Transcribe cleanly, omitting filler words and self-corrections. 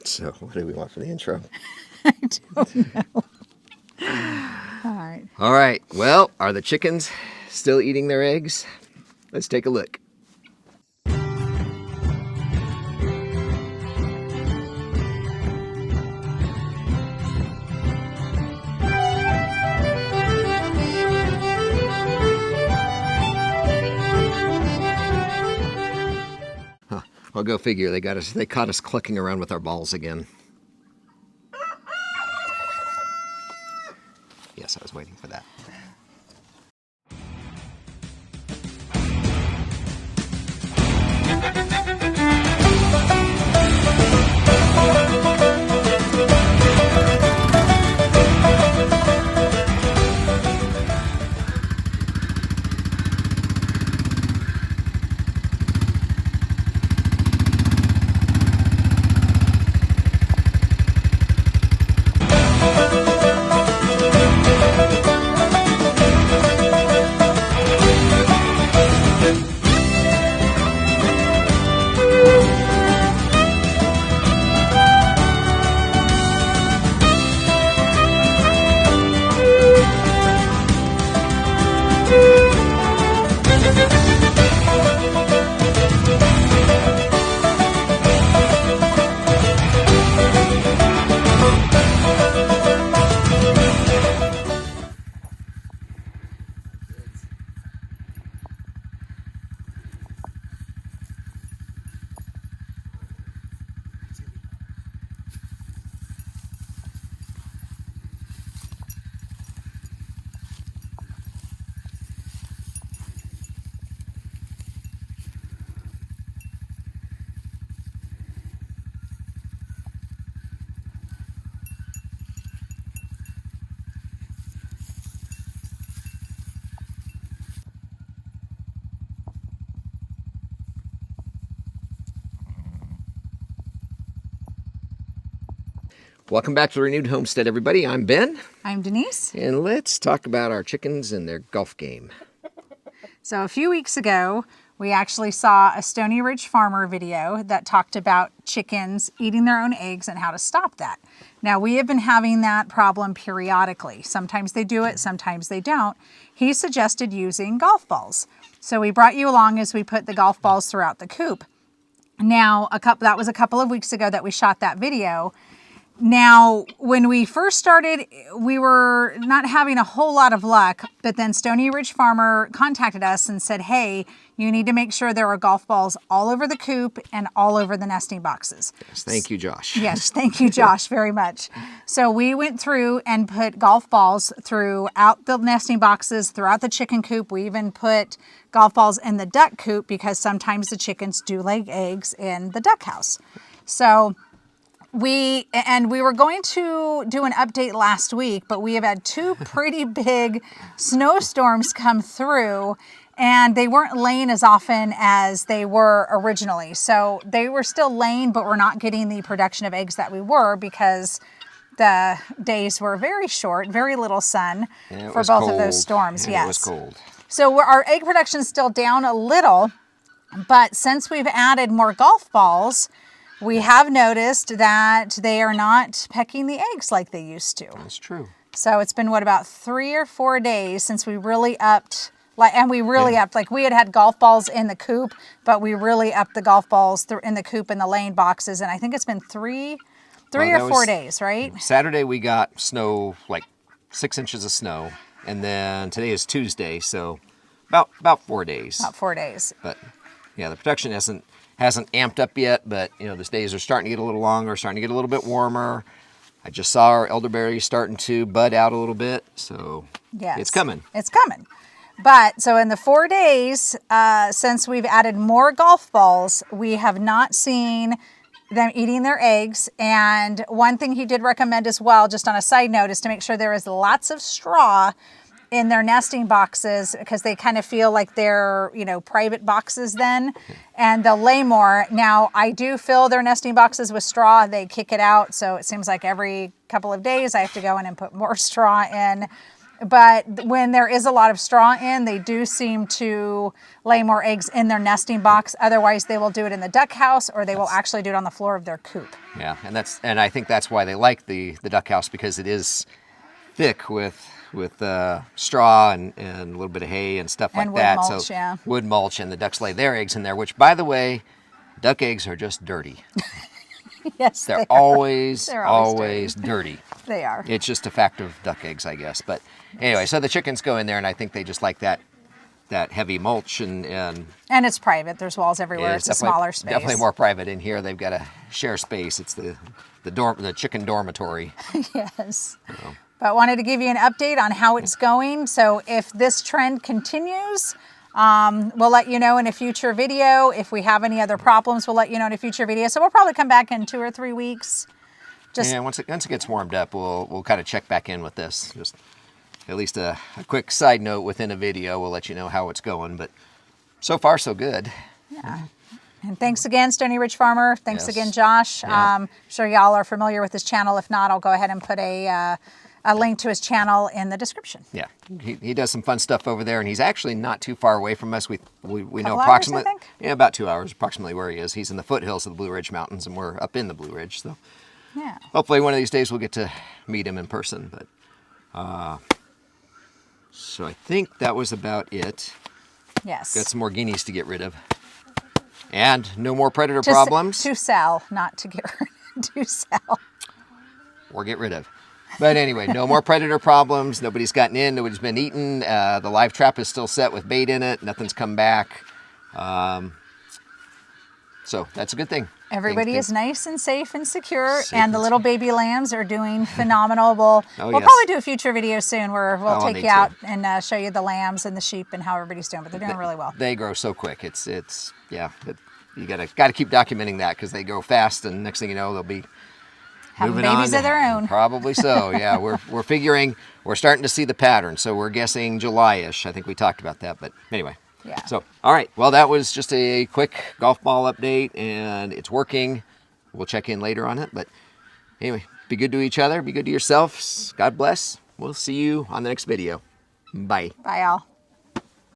So what do we want for the intro? I don't know. All right. All right. Well, are the chickens still eating their eggs? Let's take a look. I'll go figure. They caught us clucking around with our balls again. Yes, I was waiting for that. Welcome back to Renewed Homestead, everybody. I'm Ben. I'm Denise. And let's talk about our chickens and their golf game. So a few weeks ago, we actually saw a Stony Ridge farmer video that talked about chickens eating their own eggs and how to stop that. Now, we have been having that problem periodically. Sometimes they do it, sometimes they don't. He suggested using golf balls. So we brought you along as we put the golf balls throughout the coop. Now, that was a couple of weeks ago that we shot that video. Now, when we first started, we were not having a whole lot of luck, but then Stony Ridge Farmer contacted us and said, hey, you need to make sure there are golf balls all over the coop and all over the nesting boxes. Yes, thank you, Josh. Yes, thank you, Josh, very much. So we went through and put golf balls throughout the nesting boxes, throughout the chicken coop. We even put golf balls in the duck coop because sometimes the chickens do lay eggs in the duck house. So we were going to do an update last week, but we have had two pretty big snowstorms come through, and they weren't laying as often as they were originally. So they were still laying, but we're not getting the production of eggs that we were because the days were very short, very little sun for both of those storms. And yes, it was cold. So our egg production is still down a little, but since we've added more golf balls, we have noticed that they are not pecking the eggs like they used to. That's true. So it's been, about 3 or 4 days since we really upped, upped. We had golf balls in the coop, but we really upped the golf balls in the coop and the laying boxes. And I think it's been 3 or 4 days, right? Saturday we got snow, like 6 inches of snow. And then today is Tuesday, so about 4 days. About 4 days. But yeah, the production hasn't amped up yet, but the days are starting to get a little longer, starting to get a little bit warmer. I just saw our elderberry starting to bud out a little bit, so yes, it's coming. It's coming. But so in the 4 days since we've added more golf balls, we have not seen them eating their eggs. And one thing he did recommend as well, just on a side note, is to make sure there is lots of straw in their nesting boxes, because they kind of feel like they're, private boxes then, and they'll lay more. Now, I do fill their nesting boxes with straw. They kick it out, so it seems like every couple of days I have to go in and put more straw in. But when there is a lot of straw in, they do seem to lay more eggs in their nesting box. Otherwise, they will do it in the duck house, or they will actually do it on the floor of their coop. Yeah, and I think that's why they like the duck house, because it is thick with straw and a little bit of hay and stuff like And wood that. mulch, So yeah. wood mulch, and the ducks lay their eggs in there. Which, by the way, duck eggs are just dirty. Yes, They're they are. always They're always dirty. They are. It's just a fact of duck eggs, I guess. But anyway, so the chickens go in there, and I think they just like that heavy mulch and it's private. There's walls everywhere. It's a smaller space. Definitely more private in here. They've got to share space. It's the chicken dormitory. Yes. But wanted to give you an update on how it's going. So if this trend continues, we'll let you know in a future video. If we have any other problems, we'll let you know in a future video. So we'll probably come back in 2 or 3 weeks. Yeah, once it gets warmed up, we'll kind of check back in with this. Just at least a quick side note within a video. We'll let you know how it's going. But so far, so good. Yeah. And thanks again, Stony Ridge Farmer. Thanks again, Josh. Yeah. I'm sure y'all are familiar with his channel. If not, I'll go ahead and put a link to his channel in the description. Yeah, he does some fun stuff over there, and he's actually not too far away from us. We know hours, approximately, I think? yeah, about 2 hours approximately where he is. He's in the foothills of the Blue Ridge Mountains, and we're up in the Blue Ridge. So Yeah. hopefully one of these days we'll get to meet him in person. But so I think that was about it. Yes. Got some more guineas to get rid of, and no more predator problems. To sell, not to get rid. To sell. Or get rid of. But anyway, no more predator problems. Nobody's gotten in. Nobody's been eaten. The live trap is still set with bait in it. Nothing's come back. So that's a good thing. Everybody is nice and safe and secure, Safe and the and little baby lambs are doing phenomenal. We'll yes. probably do a future video soon where we'll I'll take need you out to. and show you the lambs and the sheep and how everybody's doing, but they're doing really well. They grow so quick. It's yeah. You gotta keep documenting that, because they grow fast, and next thing you know, they'll be Having moving babies on. of their own. Probably so. Yeah, we're figuring, we're starting to see the pattern. So we're guessing July-ish. I think we talked about that. But anyway. Yeah. So all right. Well, that was just a quick golf ball update, and it's working. We'll check in later on it. But anyway, be good to each other. Be good to yourselves. God bless. We'll see you on the next video. Bye. Bye, all.